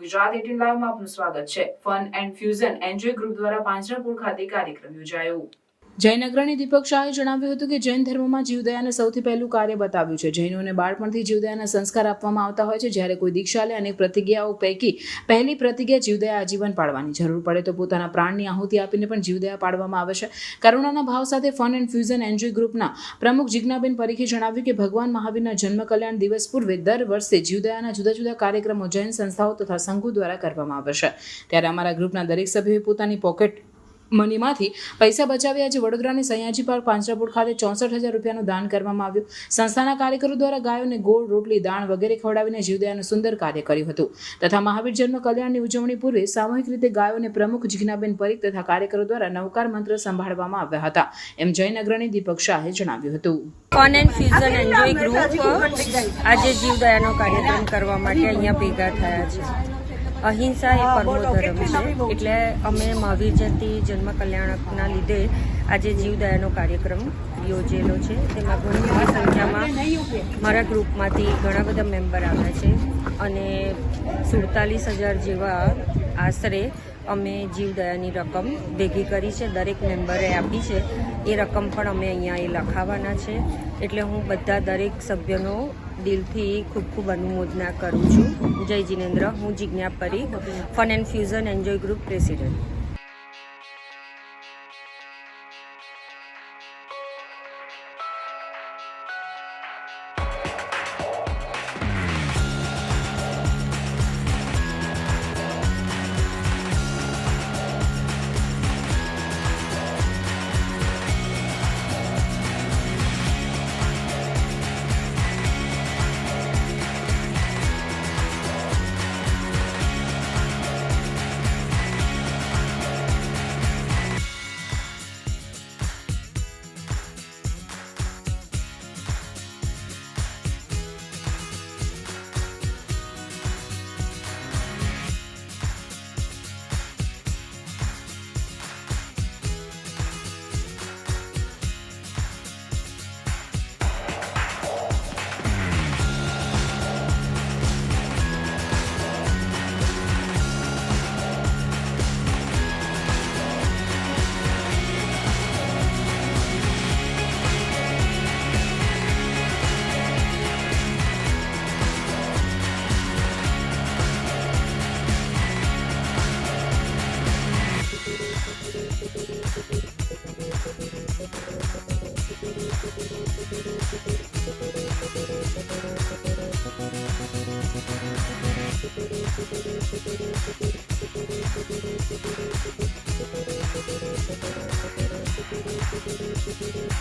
ગુજરાત 18 લાઈવમાં આપનું સ્વાગત છે। Fun and fusion enjoy group દ્વારા પાંજરાપોળ ખાતે કાર્યક્રમ યોજાયો। જૈન અગ્રણી દીપક શાહે જણાવ્યું હતું કે જૈન ધર્મમાં જીવદયાને સૌથી પહેલું કાર્ય બતાવ્યું છે। જૈનોને બાળપણથી જીવદયાના સંસ્કાર આપવામાં આવતા હોય છે। જ્યારે કોઈ દીક્ષા લે અનેક પ્રતિજ્ઞાઓ પૈકી પહેલી પ્રતિજ્ઞા જીવદયા આજીવન પાળવાની, જરૂર પડે તો પોતાના પ્રાણની આહુતિ આપીને પણ જીવદયા પાળવામાં આવે છે। કરુણાના ભાવ સાથે ફન એન્ડ ફ્યુઝન એન્જોય ગ્રુપના પ્રમુખ જિજ્ઞાબેન પરીખે જણાવ્યું કે ભગવાન મહાવીરના જન્મ કલ્યાણ દિવસ પૂર્વે દર વર્ષે જીવદયાના જુદા જુદા કાર્યક્રમો જૈન સંસ્થાઓ તથા સંઘો દ્વારા કરવામાં આવે છે। ત્યારે અમારા ગ્રુપના દરેક સભ્યોએ પોતાની પોકેટ મનીમાંથી પૈસા બચાવી આજે વડોદરાની સયાજી પાર્ક પાંજરાપોળ ખાતે 64,000 રૂપિયાનું દાન કરવામાં આવ્યું। સંસ્થાના કાર્યકરો દ્વારા ગાયોને ગોળ, રોટલી, દાણ વગેરે ખવડાવીને જીવદયાનું સુંદર કાર્ય કર્યું હતું તથા મહાવીર જન્મ કલ્યાણની ઉજવણી પૂર્વે સામૂહિક રીતે ગાયોને પ્રમુખ જિજ્ઞાબેન પરીખ તથા કાર્યકરો દ્વારા નવકાર મંત્ર સંભાળવામાં આવ્યા હતા, એમ જૈન અગ્રણી દીપક શાહે જણાવ્યું હતું। Fun and fusion enjoy group આજે જીવદયાનો કાર્યક્રમ કરવા માટે અહીંયા ભેગા થયા છે। અહિંસા એ પરમો ધર્મ છે, એટલે અમે મહાવીર જયંતિ જન્મ કલ્યાણકના લીધે આજે જીવદયાનો કાર્યક્રમ યોજેલો છે। તેમાં ઘણી મોટી સંખ્યામાં મારા ગ્રુપમાંથી ઘણા બધા મેમ્બર આવ્યા છે અને 47,000 જેવા આશરે અમે જીવદયાની રકમ ભેગી કરી છે। દરેક મેમ્બરે આપી છે એ રકમ પણ અમે અહીંયા એ લખાવવાના છે। એટલે હું બધા દરેક સભ્યનો દિલથી ખૂબ ખૂબ અનુમોદના કરું છું। જય જિનેન્દ્ર। હું Jigna Parikh, fun and fusion enjoy group president.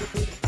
Thank you.